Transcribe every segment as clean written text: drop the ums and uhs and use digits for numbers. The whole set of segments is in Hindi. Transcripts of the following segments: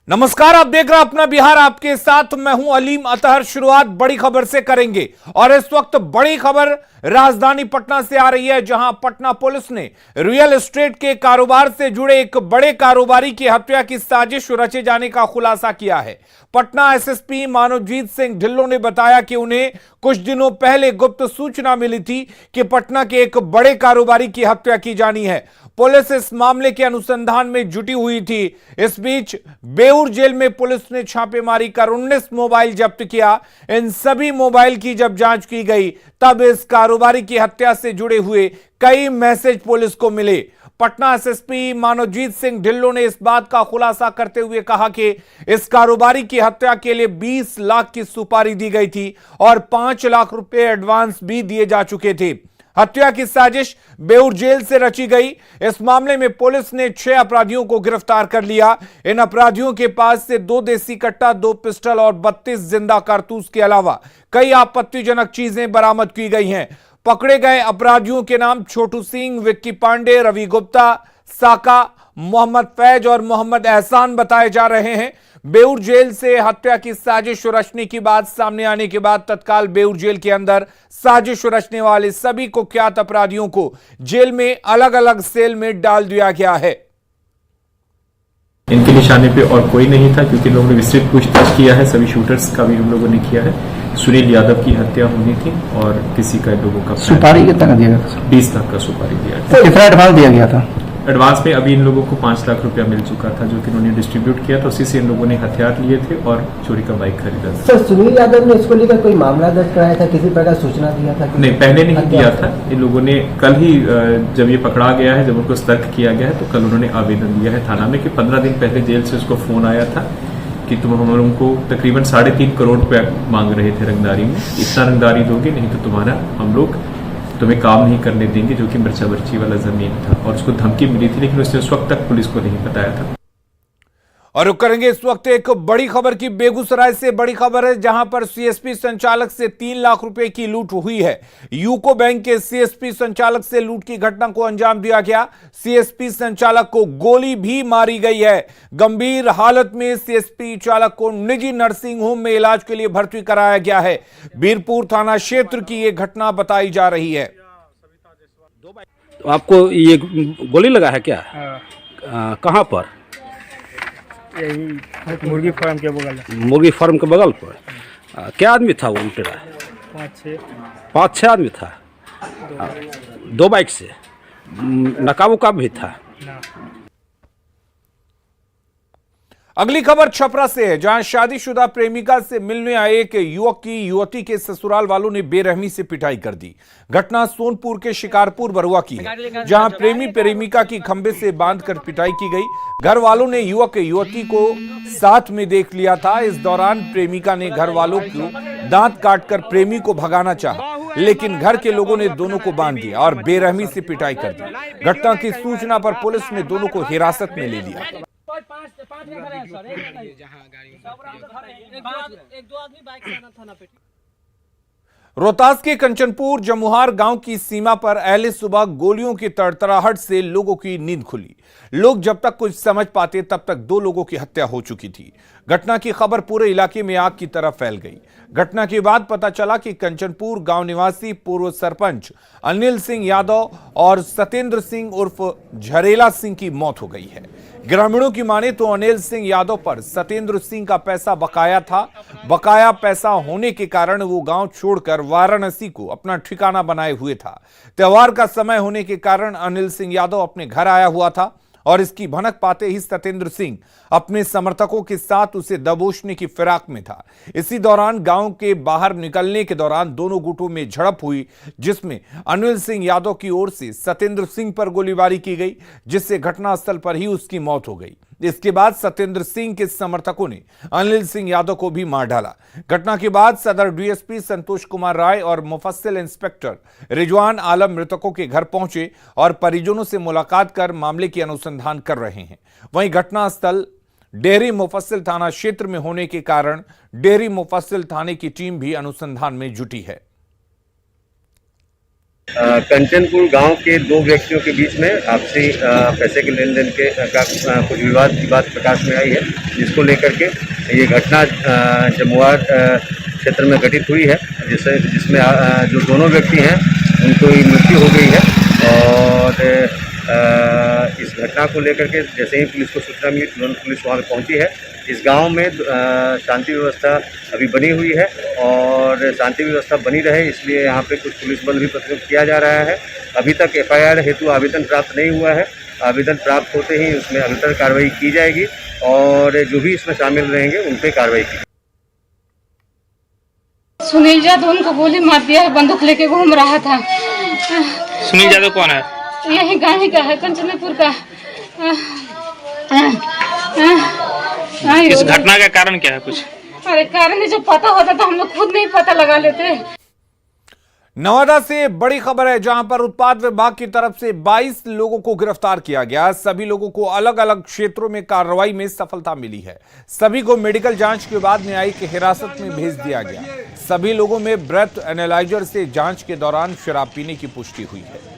नमस्कार, आप देख रहे हैं अपना बिहार, आपके साथ मैं हूं अलीम अतहर। शुरुआत बड़ी खबर से करेंगे और इस वक्त बड़ी खबर राजधानी पटना से आ रही है, जहां पटना पुलिस ने रियल एस्टेट के कारोबार से जुड़े एक बड़े कारोबारी की हत्या की साजिश रचे जाने का खुलासा किया है। पटना एसएसपी मानवजीत सिंह ढिल्लों ने बताया कि उन्हें कुछ दिनों पहले गुप्त सूचना मिली थी कि पटना के एक बड़े कारोबारी की हत्या की जानी है। पुलिस इस मामले के अनुसंधान में जुटी हुई थी। इस बीच बेउर जेल में पुलिस ने छापेमारी कर 19 मोबाइल जब्त किया। इन सभी मोबाइल की जब जांच की गई तब इस कारोबारी की हत्या से जुड़े हुए कई मैसेज पुलिस को मिले। पटना एसएसपी मानवजीत सिंह ढिल्लों ने इस बात का खुलासा करते हुए कहा कि इस कारोबारी की हत्या के लिए 20 लाख की सुपारी दी गई थी और 5 लाख रुपए एडवांस भी दिए जा चुके थे। हत्या की साजिश बेउर जेल से रची गई। इस मामले में पुलिस ने 6 अपराधियों को गिरफ्तार कर लिया। इन अपराधियों के पास से 2 देसी कट्टा, 2 पिस्टल और 32 जिंदा कारतूस के अलावा कई आपत्तिजनक चीजें बरामद की गई हैं। पकड़े गए अपराधियों के नाम छोटू सिंह, विक्की पांडे, रवि गुप्ता, साका, मोहम्मद फैज और मोहम्मद एहसान बताए जा रहे हैं। बेउर जेल से हत्या की साजिश रचने की बात सामने आने के बाद तत्काल बेउर जेल के अंदर साजिश रचने वाले सभी कुख्यात अपराधियों को जेल में अलग अलग सेल में डाल दिया गया है। इनके निशाने पे और कोई नहीं था, क्योंकि लोगों ने विस्तृत पूछताछ किया है। सभी शूटर्स का भी हम लोगों ने किया है। सुनील यादव की हत्या होनी थी और किसी का लोगों का सुपारी कितना दिया गया था? 20 लाख का सुपारी दिया था। कितना एडवांस दिया गया था? एडवांस में अभी इन लोगों को 5 लाख रुपया मिल चुका था, जो कि इन्होंने डिस्ट्रीब्यूट किया था। उसी से इन लोगों ने हथियार लिए थे और चोरी का बाइक खरीदा था। सर, सुनील यादव ने इसको लेकर कोई मामला दर्ज कराया था, किसी प्रकार सूचना दिया था? नहीं, पहले नहीं दिया था। इन लोगों ने कल ही, जब ये पकड़ा गया है, जब उनको सतर्क किया गया है, तो कल उन्होंने आवेदन दिया है थाना में कि 15 दिन पहले जेल से उसको फोन आया था कि तुम हम लोगों को तकरीबन 3.5 करोड़ रुपया मांग रहे थे रंगदारी में। इतना रंगदारी दोगे नहीं तो हम लोग तुम्हें काम नहीं करने देंगे, जो कि मिर्चा बर्ची वाला जमीन था। और उसको धमकी मिली थी, लेकिन उसने उस वक्त तक पुलिस को नहीं बताया था। और रुक करेंगे इस वक्त एक बड़ी खबर की। बेगूसराय से बड़ी खबर है, जहां पर सीएसपी संचालक से 3 लाख रुपए की लूट हुई है। यूको बैंक के सीएसपी संचालक से लूट की घटना को अंजाम दिया गया। सीएसपी संचालक को गोली भी मारी गई है। गंभीर हालत में सीएसपी चालक को निजी नर्सिंग होम में इलाज के लिए भर्ती कराया गया है। बीरपुर थाना क्षेत्र की यह घटना बताई जा रही है। तो आपको ये गोली लगा है क्या? कहां पर? यही मुर्गी फार्म के बगल। मुर्गी फार्म के बगल पर। क्या आदमी था वो लुटेरा? 5-6 आदमी था। 2 बाइक से नकाब उकाब भी था। अगली खबर छपरा से है, जहां शादीशुदा प्रेमिका से मिलने आए एक युवक की युवती के ससुराल वालों ने बेरहमी से पिटाई कर दी। घटना सोनपुर के शिकारपुर बरुआ की है, जहां प्रेमी प्रेमिका की खंबे से बांधकर पिटाई की गई। घर वालों ने युवक युवती को साथ में देख लिया था। इस दौरान प्रेमिका ने घर वालों को दांत काटकर प्रेमी को भगाना चाहा, लेकिन घर के लोगों ने दोनों को बांध दिया और बेरहमी से पिटाई कर दी। घटना की सूचना पर पुलिस ने दोनों को हिरासत में ले लिया। रोहतास के कंचनपुर जमुहार गांव की सीमा पर अहले सुबह गोलियों की तड़तड़ाहट से लोगों की नींद खुली। लोग जब तक कुछ समझ पाते तब तक 2 लोगों की हत्या हो चुकी थी। घटना की खबर पूरे इलाके में आग की तरह फैल गई। घटना के बाद पता चला कि कंचनपुर गांव निवासी पूर्व सरपंच अनिल सिंह यादव और सत्येंद्र सिंह उर्फ झरेला सिंह की मौत हो गई है। ग्रामीणों की माने तो अनिल सिंह यादव पर सत्येंद्र सिंह का पैसा बकाया था। बकाया पैसा होने के कारण वो गांव छोड़कर वाराणसी को अपना ठिकाना बनाए हुए था। त्योहार का समय होने के कारण अनिल सिंह यादव अपने घर आया हुआ था और इसकी भनक पाते ही सत्येंद्र सिंह अपने समर्थकों के साथ उसे दबोचने की फिराक में था। इसी दौरान गांव के बाहर निकलने के दौरान दोनों गुटों में झड़प हुई, जिसमें अनिल सिंह यादव की ओर से सत्येंद्र सिंह पर गोलीबारी की गई, जिससे घटनास्थल पर ही उसकी मौत हो गई। इसके बाद सत्येंद्र सिंह के समर्थकों ने अनिल सिंह यादव को भी मार डाला। घटना के बाद सदर डीएसपी संतोष कुमार राय और मुफस्सिल इंस्पेक्टर रिजवान आलम मृतकों के घर पहुंचे और परिजनों से मुलाकात कर मामले की अनुसंधान कर रहे हैं। वहीं घटनास्थल डेहरी मुफस्सिल थाना क्षेत्र में होने के कारण डेहरी मुफस्सिल थाने की टीम भी अनुसंधान में जुटी है। कंचनपुर गांव के दो व्यक्तियों के बीच में आपसी पैसे के लेन देन के कुछ विवाद की बात प्रकाश में आई है, जिसको लेकर के ये घटना जमुआर क्षेत्र में घटित हुई है, जिसमें जो दोनों व्यक्ति हैं उनको मृत्यु हो गई है। और इस घटना को लेकर के जैसे ही पुलिस को सूचना मिली तुरंत पुलिस वहाँ पहुँची है। इस गांव में शांति व्यवस्था अभी बनी हुई है और शांति व्यवस्था बनी रहे इसलिए यहाँ पे कुछ पुलिस बल भी प्रस्तुत किया जा रहा है। अभी तक एफआईआर हेतु आवेदन प्राप्त नहीं हुआ है। आवेदन प्राप्त होते ही उसमें अग्रतर कार्रवाई की जाएगी और जो भी इसमें शामिल रहेंगे उन पर कार्रवाई की जाएगी। सुनील यादव उनको गोली मार दिया है, बंदूक लेके घूम रहा था। सुनील यादव कौन है? यही गाँव ही का है, कंचनपुर का। इस घटना का कारण क्या है कुछ? अरे कारण जो पता होता तो हम लोग खुद नहीं पता लगा लेते। नवादा से बड़ी खबर है, जहां पर उत्पाद विभाग की तरफ से 22 लोगों को गिरफ्तार किया गया। सभी लोगों को अलग अलग क्षेत्रों में कार्रवाई में सफलता मिली है। सभी को मेडिकल जांच के बाद न्यायिक हिरासत में भेज दिया गया। सभी लोगों में ब्रेथ एनालाइजर से जांच के दौरान शराब पीने की पुष्टि हुई है।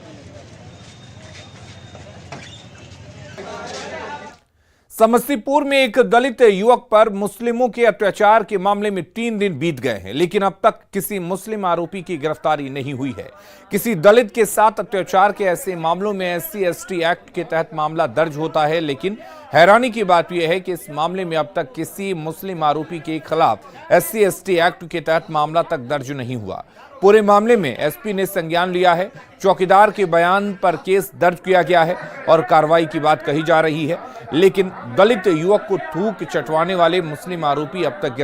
समस्तीपुर में एक दलित युवक पर मुस्लिमों के अत्याचार के मामले में 3 दिन बीत गए हैं, लेकिन अब तक किसी मुस्लिम आरोपी की गिरफ्तारी नहीं हुई है। किसी दलित के साथ अत्याचार के ऐसे मामलों में SC/ST एक्ट के तहत मामला दर्ज होता है, लेकिन हैरानी की बात यह है कि इस मामले में अब तक किसी मुस्लिम आरोपी के खिलाफ SC/ST एक्ट के तहत मामला तक दर्ज नहीं हुआ। पूरे मामले में एसपी ने संज्ञान लिया है। चौकीदार के बयान पर केस दर्ज किया गया है और कार्रवाई की बात कही जा रही है, लेकिन दलित युवक को थूक चटवाने वाले मुस्लिम आरोपी अब तक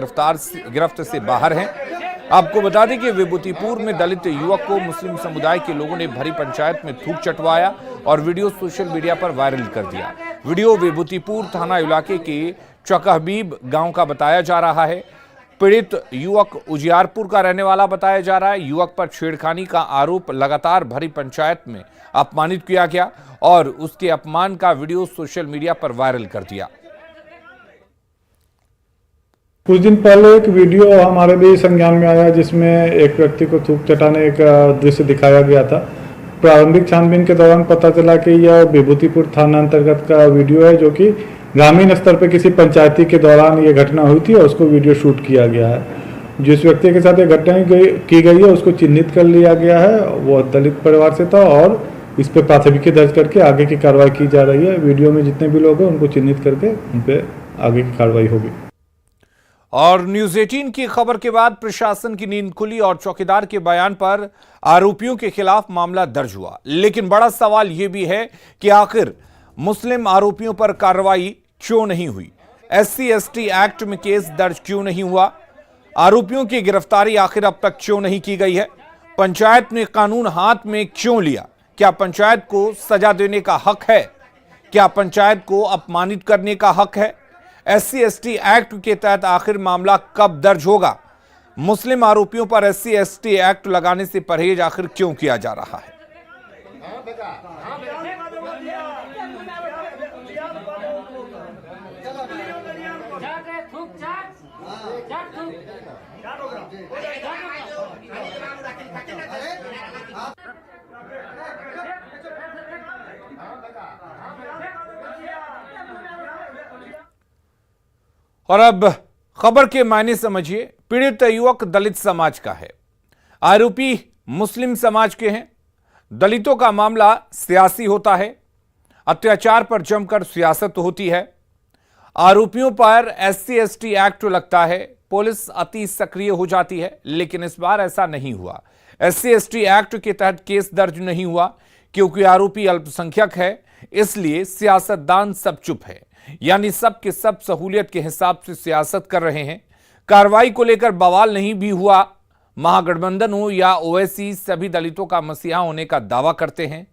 गिरफ्त से बाहर हैं। आपको बता दें कि विभूतिपुर में दलित युवक को मुस्लिम समुदाय के लोगों ने भरी पंचायत में थूक चटवाया और वीडियो सोशल मीडिया पर वायरल कर दिया। वीडियो विभूतिपुर थाना इलाके के चकहबीब गांव का बताया जा रहा है। पीड़ित युवक उजियारपुर का रहने वाला बताया जा रहा है। युवक पर छेड़खानी का आरोप लगातार भरी पंचायत में अपमानित किया गया और उसके अपमान का वीडियो सोशल मीडिया पर वायरल कर दिया। कुछ दिन पहले एक वीडियो हमारे भी संज्ञान में आया जिसमें एक व्यक्ति को थूक चटाने का दृश्य दिखाया गया था। प्रारंभिक छानबीन के दौरान पता चला कि यह विभूतिपुर थाना अंतर्गत का वीडियो है, जो कि ग्रामीण स्तर पर किसी पंचायती के दौरान ये घटना हुई थी और उसको वीडियो शूट किया गया है। जिस व्यक्ति के साथ ये घटना की गई है उसको चिन्हित कर लिया गया है। वो दलित परिवार से था और इस पे प्राथमिकी दर्ज करके आगे की कार्रवाई की जा रही है। वीडियो में जितने भी लोग हैं उनको चिन्हित करके उन पे आगे की कार्रवाई होगी। और न्यूज 18 की खबर के बाद प्रशासन की नींद खुली और चौकीदार के बयान पर आरोपियों के खिलाफ मामला दर्ज हुआ। लेकिन बड़ा सवाल यह भी है कि आखिर मुस्लिम आरोपियों पर कार्रवाई क्यों नहीं हुई? SC/ST एक्ट में केस दर्ज क्यों नहीं हुआ? आरोपियों की गिरफ्तारी आखिर अब तक क्यों नहीं की गई है? पंचायत ने कानून हाथ में क्यों लिया? क्या पंचायत को सजा देने का हक है? क्या पंचायत को अपमानित करने का हक है? SC/ST एक्ट के तहत आखिर मामला कब दर्ज होगा? मुस्लिम आरोपियों पर SC/ST एक्ट लगाने से परहेज आखिर क्यों किया जा रहा है? और अब खबर के मायने समझिए। पीड़ित युवक दलित समाज का है, आरोपी मुस्लिम समाज के हैं। दलितों का मामला सियासी होता है, अत्याचार पर जमकर सियासत होती है। आरोपियों पर SC/ST एक्ट लगता है, पुलिस अति सक्रिय हो जाती है, लेकिन इस बार ऐसा नहीं हुआ। SC/ST एक्ट के तहत केस दर्ज नहीं हुआ क्योंकि आरोपी अल्पसंख्यक है, इसलिए सियासतदान सब चुप है, यानी सब के सब सहूलियत के हिसाब से सियासत कर रहे हैं। कार्रवाई को लेकर बवाल नहीं भी हुआ। महागठबंधन हो या ओवैसी, सभी दलितों का मसीहा होने का दावा करते हैं।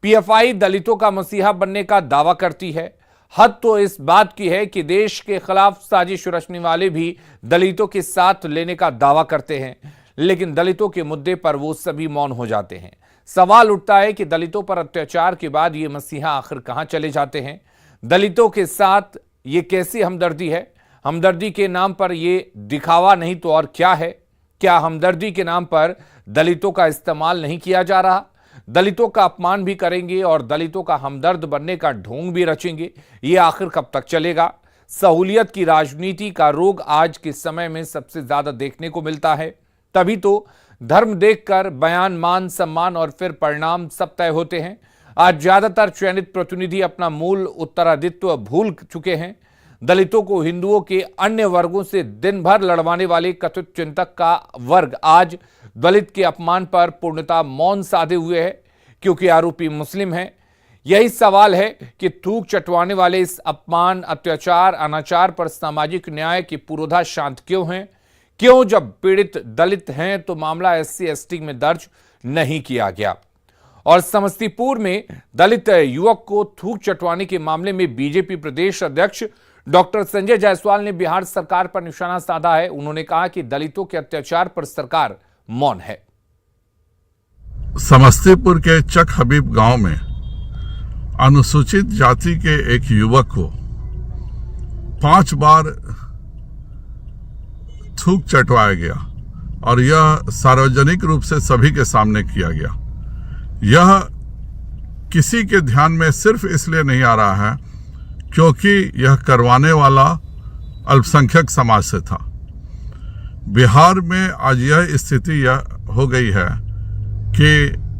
PFI दलितों का मसीहा बनने का दावा करती है। हद तो इस बात की है कि देश के खिलाफ साजिश रचने वाले भी दलितों के साथ लेने का दावा करते हैं, लेकिन दलितों के मुद्दे पर वो सभी मौन हो जाते हैं। सवाल उठता है कि दलितों पर अत्याचार के बाद ये मसीहा आखिर कहां चले जाते हैं? दलितों के साथ ये कैसी हमदर्दी है? हमदर्दी के नाम पर ये दिखावा नहीं तो और क्या है? क्या हमदर्दी के नाम पर दलितों का इस्तेमाल नहीं किया जा रहा? दलितों का अपमान भी करेंगे और दलितों का हमदर्द बनने का ढोंग भी रचेंगे। ये आखिर कब तक चलेगा? सहूलियत की राजनीति का रोग आज के समय में सबसे ज्यादा देखने को मिलता है। तभी तो धर्म देखकर बयान, मान सम्मान और फिर परिणाम सब तय होते हैं। आज ज्यादातर चयनित प्रतिनिधि अपना मूल उत्तरादित्व भूल चुके हैं। दलितों को हिंदुओं के अन्य वर्गों से दिन भर लड़वाने वाले कथित चिंतक का वर्ग आज दलित के अपमान पर पूर्णतः मौन साधे हुए है, क्योंकि आरोपी मुस्लिम है। यही सवाल है कि थूक चटवाने वाले इस अपमान, अत्याचार, अनाचार पर सामाजिक न्याय की पुरोधा शांत क्यों हैं? क्यों जब पीड़ित दलित हैं तो मामला SC/ST में दर्ज नहीं किया गया? और समस्तीपुर में दलित युवक को थूक चटवाने के मामले में बीजेपी प्रदेश अध्यक्ष डॉक्टर संजय जायसवाल ने बिहार सरकार पर निशाना साधा है। उन्होंने कहा कि दलितों के अत्याचार पर सरकार मौन है। समस्तीपुर के चक हबीब गांव में अनुसूचित जाति के एक युवक को 5 बार थूक चटवाया गया और यह सार्वजनिक रूप से सभी के सामने किया गया। यह किसी के ध्यान में सिर्फ इसलिए नहीं आ रहा है क्योंकि यह करवाने वाला अल्पसंख्यक समाज से था। बिहार में आज यह स्थिति हो गई है कि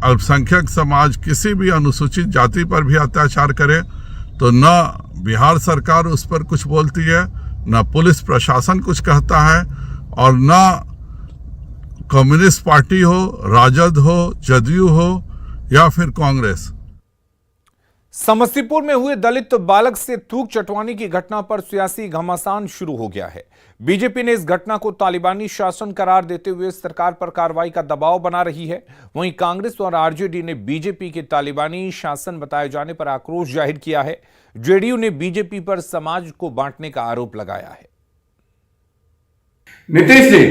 अल्पसंख्यक समाज किसी भी अनुसूचित जाति पर भी अत्याचार करे तो न बिहार सरकार उस पर कुछ बोलती है, न पुलिस प्रशासन कुछ कहता है और न कम्युनिस्ट पार्टी हो, राजद हो, जदयू हो या फिर कांग्रेस। समस्तीपुर में हुए दलित बालक से थूक चटवाने की घटना पर सियासी घमासान शुरू हो गया है। बीजेपी ने इस घटना को तालिबानी शासन करार देते हुए सरकार पर कार्रवाई का दबाव बना रही है। वहीं कांग्रेस और आरजेडी ने बीजेपी के तालिबानी शासन बताए जाने पर आक्रोश जाहिर किया है। जेडीयू ने बीजेपी पर समाज को बांटने का आरोप लगाया है। नीतीश जी,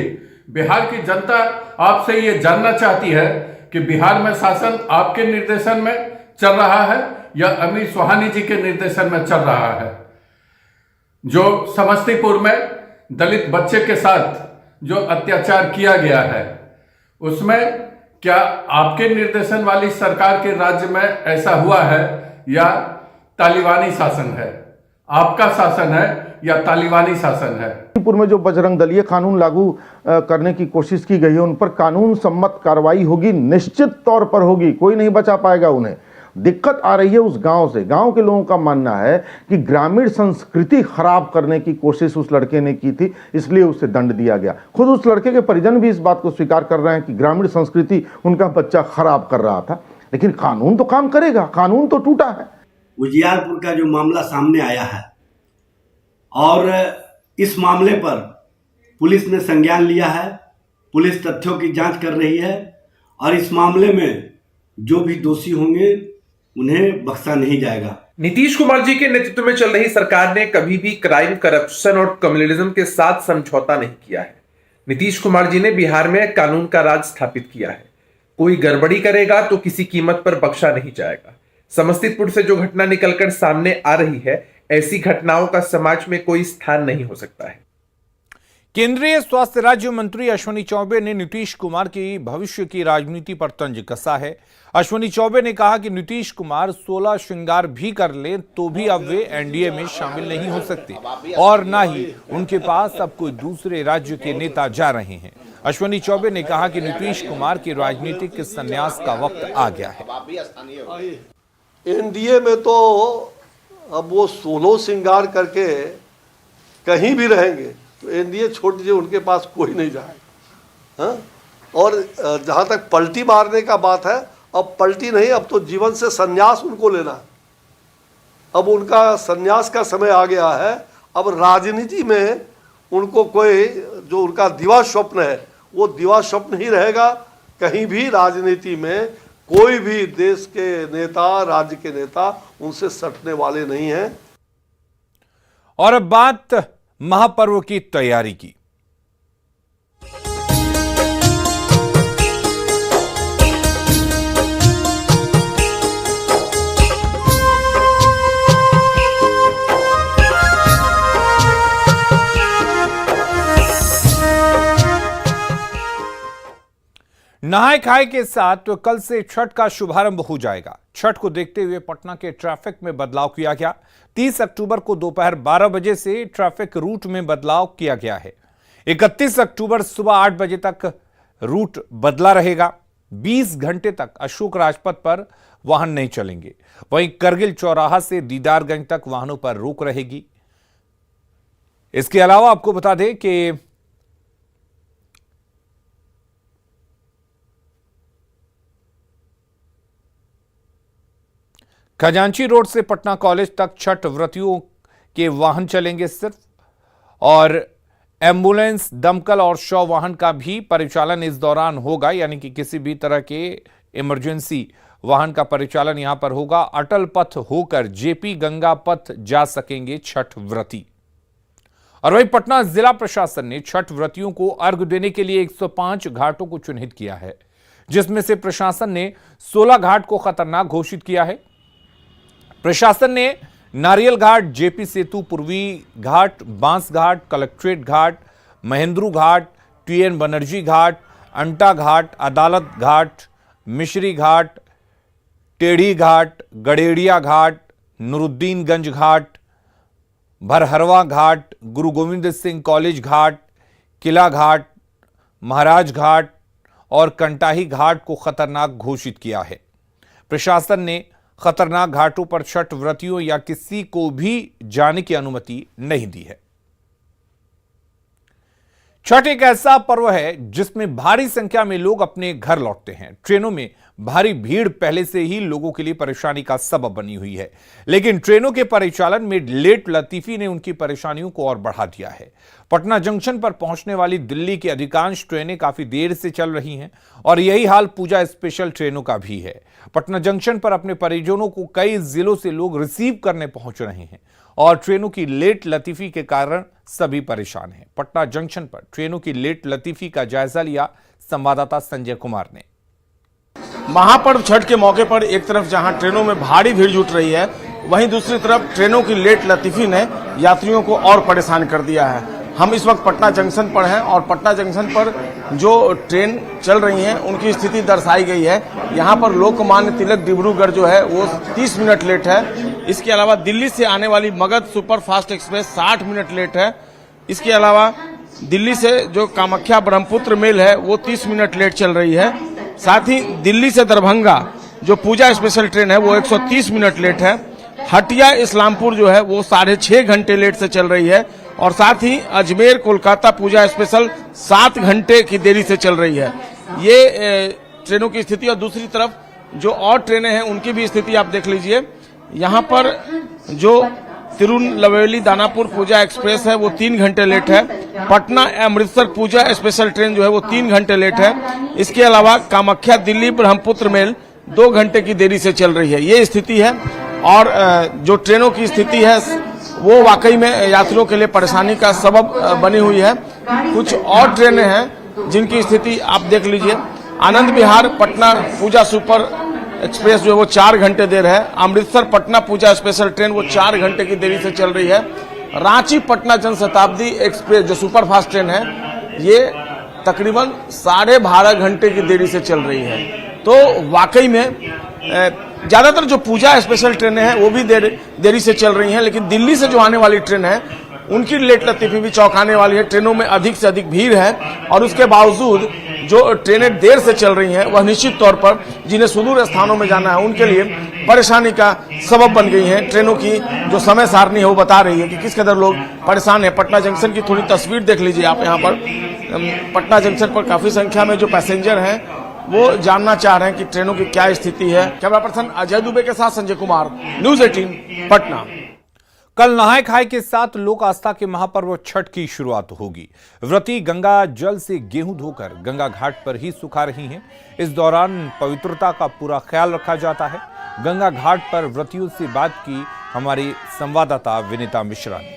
बिहार की जनता आपसे ये जानना चाहती है कि बिहार में शासन आपके निर्देशन में चल रहा है या अमीर सुहानी जी के निर्देशन में चल रहा है? जो समस्तीपुर में दलित बच्चे के साथ जो अत्याचार किया गया है उसमें क्या आपके निर्देशन वाली सरकार के राज्य में ऐसा हुआ है या तालिबानी शासन है? आपका शासन है या तालिबानी शासन है? समस्तीपुर में जो बजरंग दलीय कानून लागू करने की कोशिश की गई है उन पर कानून सम्मत कार्रवाई होगी, निश्चित तौर पर होगी, कोई नहीं बचा पाएगा उन्हें। दिक्कत आ रही है उस गांव से। गांव के लोगों का मानना है कि ग्रामीण संस्कृति खराब करने की कोशिश उस लड़के ने की थी, इसलिए उसे दंड दिया गया। खुद उस लड़के के परिजन भी इस बात को स्वीकार कर रहे हैं कि ग्रामीण संस्कृति उनका बच्चा खराब कर रहा था, लेकिन कानून तो काम करेगा, कानून तो टूटा है। उजियारपुर का जो मामला सामने आया है और इस मामले पर पुलिस ने संज्ञान लिया है, पुलिस तथ्यों की जांच कर रही है और इस मामले में जो भी दोषी होंगे उन्हें बख्शा नहीं जाएगा। नीतीश कुमार जी के नेतृत्व में चल रही सरकार ने कभी भी क्राइम, करप्शन और कम्युनलिज्म के साथ समझौता नहीं किया है। नीतीश कुमार जी ने बिहार में कानून का राज स्थापित किया है। कोई गड़बड़ी करेगा तो किसी कीमत पर बख्शा नहीं जाएगा। समस्तीपुर से जो घटना निकलकर सामने आ रही है, ऐसी घटनाओं का समाज में कोई स्थान नहीं हो सकता है। केंद्रीय स्वास्थ्य राज्य मंत्री अश्विनी चौबे ने नीतीश कुमार की भविष्य की राजनीति पर तंज कसा है। अश्विनी चौबे ने कहा कि नीतीश कुमार 16 श्रृंगार भी कर लें तो भी अब वे एनडीए में शामिल नहीं हो सकते और न ही उनके पास अब कोई दूसरे राज्य के नेता जा रहे हैं। अश्विनी चौबे ने कहा कि नीतीश कुमार के राजनीतिक संन्यास का वक्त आ गया है। एनडीए में तो अब वो 16 श्रृंगार करके कहीं भी रहेंगे तो एनडीए छोड़ दीजिए, उनके पास कोई नहीं जाएगा। हाँ? और जहाँ तक पलटी मारने का बात है, अब पलटी नहीं, अब तो जीवन से संन्यास उनको लेना है। अब उनका संन्यास का समय आ गया है। अब राजनीति में उनको कोई जो उनका दिवा स्वप्न है वो दिवा स्वप्न ही रहेगा। कहीं भी राजनीति में कोई भी देश के नेता, राज्य के नेता उनसे सटने वाले नहीं हैं। और अब बात महापर्व की तैयारी की। नहाय खाए के साथ तो कल से छठ का शुभारंभ हो जाएगा। छठ को देखते हुए पटना के ट्रैफिक में बदलाव किया गया। 30 अक्टूबर को दोपहर 12 बजे से ट्रैफिक रूट में बदलाव किया गया है। 31 अक्टूबर सुबह 8 बजे तक रूट बदला रहेगा। 20 घंटे तक अशोक राजपथ पर वाहन नहीं चलेंगे। वहीं करगिल चौराहा से दीदारगंज तक वाहनों पर रोक रहेगी। इसके अलावा आपको बता दें कि खजांची रोड से पटना कॉलेज तक छठ व्रतियों के वाहन चलेंगे सिर्फ, और एम्बुलेंस, दमकल और शव वाहन का भी परिचालन इस दौरान होगा, यानी कि किसी भी तरह के इमरजेंसी वाहन का परिचालन यहां पर होगा। अटल पथ होकर जेपी गंगा पथ जा सकेंगे छठ व्रती। और वहीं पटना जिला प्रशासन ने छठ व्रतियों को अर्घ देने के लिए 105 घाटों को चिन्हित किया है, जिसमें से प्रशासन ने 16 घाट को खतरनाक घोषित किया है। प्रशासन ने नारियल घाट, जेपी सेतु, पूर्वी घाट, बांस घाट, कलेक्ट्रेट घाट, महेंद्रू घाट, टीएन बनर्जी घाट, अंटा घाट, अदालत घाट, मिश्री घाट, टेढ़ी घाट, गडेड़िया घाट, नूरुद्दीनगंज घाट, भरहरवा घाट, गुरु गोविंद सिंह कॉलेज घाट, किला घाट, महाराज घाट और कंटाही घाट को खतरनाक घोषित किया है। प्रशासन ने खतरनाक घाटों पर छठ व्रतियों या किसी को भी जाने की अनुमति नहीं दी है। छठ एक ऐसा पर्व है जिसमें भारी संख्या में लोग अपने घर लौटते हैं। ट्रेनों में भारी भीड़ पहले से ही लोगों के लिए परेशानी का सबब बनी हुई है, लेकिन ट्रेनों के परिचालन में लेट लतीफी ने उनकी परेशानियों को और बढ़ा दिया है। पटना जंक्शन पर पहुंचने वाली दिल्ली की अधिकांश ट्रेनें काफी देर से चल रही हैं और यही हाल पूजा स्पेशल ट्रेनों का भी है। पटना जंक्शन पर अपने परिजनों को कई जिलों से लोग रिसीव करने पहुंच रहे हैं और ट्रेनों की लेट लतीफी के कारण सभी परेशान हैं। पटना जंक्शन पर ट्रेनों की लेट लतीफी का जायजा लिया संवाददाता संजय कुमार ने। महापर्व छठ के मौके पर एक तरफ जहां ट्रेनों में भारी भीड़ जुट रही है, वहीं दूसरी तरफ ट्रेनों की लेट लतीफी ने यात्रियों को और परेशान कर दिया है। हम इस वक्त पटना जंक्शन पर हैं और पटना जंक्शन पर जो ट्रेन चल रही हैं उनकी स्थिति दर्शाई गई है। यहाँ पर लोकमान्य तिलक डिब्रूगढ़ जो है वो 30 मिनट लेट है। इसके अलावा दिल्ली से आने वाली Magadh superfast express 60 minute late है। इसके अलावा दिल्ली से जो कामाख्या ब्रह्मपुत्र मेल है वो 30 मिनट लेट चल रही है। साथ ही दिल्ली से दरभंगा जो पूजा स्पेशल ट्रेन है वो 130 मिनट लेट है। हटिया इस्लामपुर जो है वो 6.5 घंटे लेट से चल रही है और साथ ही अजमेर कोलकाता पूजा स्पेशल 7 घंटे की देरी से चल रही है। ये ट्रेनों की स्थिति। और दूसरी तरफ जो और ट्रेनें हैं उनकी भी स्थिति आप देख लीजिए। यहाँ पर जो तिरुनलवेली दानापुर पूजा एक्सप्रेस है वो 3 घंटे लेट है। पटना अमृतसर पूजा स्पेशल ट्रेन जो है वो 3 घंटे लेट है। इसके अलावा कामाख्या दिल्ली ब्रह्मपुत्र मेल 2 घंटे की देरी से चल रही है। ये स्थिति है और जो ट्रेनों की स्थिति है वो वाकई में यात्रियों के लिए परेशानी का सबब बनी हुई है। कुछ और ट्रेनें हैं जिनकी स्थिति आप देख लीजिए। आनंद विहार पटना पूजा सुपर एक्सप्रेस जो है वो 4 घंटे देर है। अमृतसर पटना पूजा स्पेशल ट्रेन वो 4 घंटे की देरी से चल रही है। रांची पटना जनशताब्दी एक्सप्रेस जो सुपरफास्ट ट्रेन है ये तकरीबन 12.5 घंटे की देरी से चल रही है। तो वाकई में ज्यादातर जो पूजा स्पेशल ट्रेनें हैं वो भी देरी से चल रही हैं, लेकिन दिल्ली से जो आने वाली ट्रेन है उनकी लेट लतीफी भी चौंकाने वाली है। ट्रेनों में अधिक से अधिक भीड़ है और उसके बावजूद जो ट्रेनें देर से चल रही हैं वह निश्चित तौर पर जिन्हें सुदूर स्थानों में जाना है उनके लिए परेशानी का सबब बन गई है। ट्रेनों की जो समय सारणी है वो बता रही है कि किस कदर लोग परेशान हैं। पटना जंक्शन की थोड़ी तस्वीर देख लीजिए आप। यहाँ पर पटना जंक्शन पर काफी संख्या में जो पैसेंजर हैं वो जानना चाह रहे हैं कि ट्रेनों की क्या स्थिति है। कैमरा पर्सन अजय दुबे के साथ संजय कुमार, न्यूज 18 पटना। कल नहाय खाए के साथ लोक आस्था के महापर्व छठ की शुरुआत होगी। व्रती गंगा जल से गेहूं धोकर गंगा घाट पर ही सुखा रही हैं। इस दौरान पवित्रता का पूरा ख्याल रखा जाता है। गंगा घाट पर व्रतियों से बात की हमारी संवाददाता विनीता मिश्रा ने।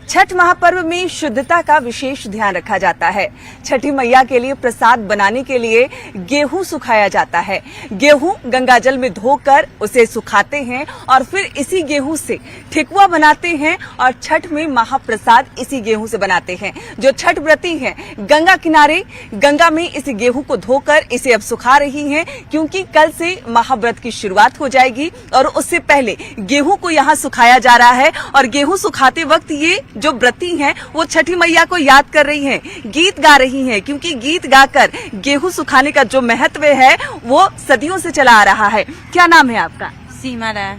छठ महापर्व में शुद्धता का विशेष ध्यान रखा जाता है। छठी मैया के लिए प्रसाद बनाने के लिए गेहूं सुखाया जाता है। गेहूं गंगाजल में धोकर उसे सुखाते हैं और फिर इसी गेहूं से ठेकुआ बनाते हैं और छठ में महाप्रसाद इसी गेहूं से बनाते हैं। जो छठ व्रती हैं गंगा किनारे गंगा में इस गेहूं को धोकर इसे अब सुखा रही हैं, क्योंकि कल से महाव्रत की शुरुआत हो जाएगी और उससे पहले गेहूं को यहाँ सुखाया जा रहा है। और गेहूं सुखाते वक्त ये जो व्रती हैं वो छठी मैया को याद कर रही हैं, गीत गा रही हैं, क्योंकि गीत गाकर गेहूं सुखाने का जो महत्व है वो सदियों से चला आ रहा है। क्या नाम है आपका? सीमा राय।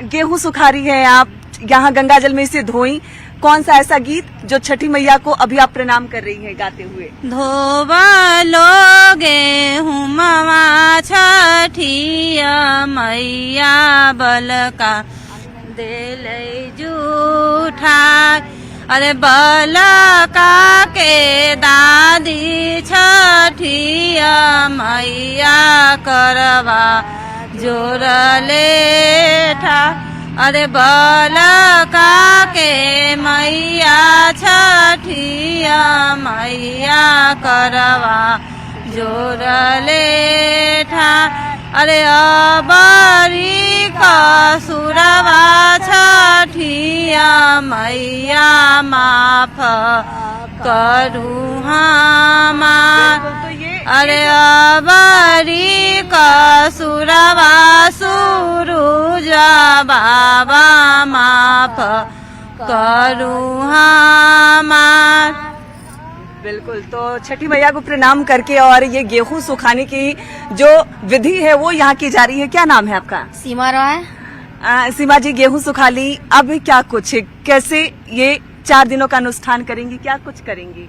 गेहूं सुखा रही है आप यहाँ गंगाजल में इसे धोई, कौन सा ऐसा गीत जो छठी मैया को अभी आप प्रणाम कर रही हैं गाते हुए? धोबा लो गेहूं मवा छठिया मैया बलका दे ले जूठा, अरे बलका के दादी छठिया मैया करवा जोर लेठा, अरे बलका के मैया छठिया मैया करवा जोर लेठा, अरे अबरी का सुरवा छठिया मैया माफ करू हमार, अरे अबरी का सुरवा सुरुजा बाबा माफ करू हमार। बिल्कुल, तो छठी मैया को प्रणाम करके और ये गेहूं सुखाने की जो विधि है वो यहाँ की जा रही है। क्या नाम है आपका? सीमा राय। सीमा जी, गेहूं सुखा ली, अब क्या कुछ है, कैसे ये 4 दिनों का अनुष्ठान करेंगी, क्या कुछ करेंगी?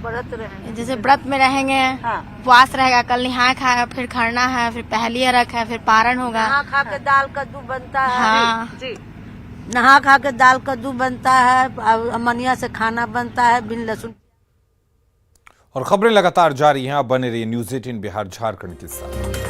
व्रत रहेंगे, जैसे व्रत में रहेंगे, उपवास रहेगा, कल नहा खा फिर खरना है, फिर पहली अरग है, फिर पारण होगा। नहा खा के दाल कद्दू बनता है। हाँ जी, नहा खा के दाल कद्दू बनता है, अमनिया से खाना बनता है बिन लहसुन। और खबरें लगातार जारी हैं, आप बने रहिए न्यूज़ 18 बिहार झारखंड के साथ।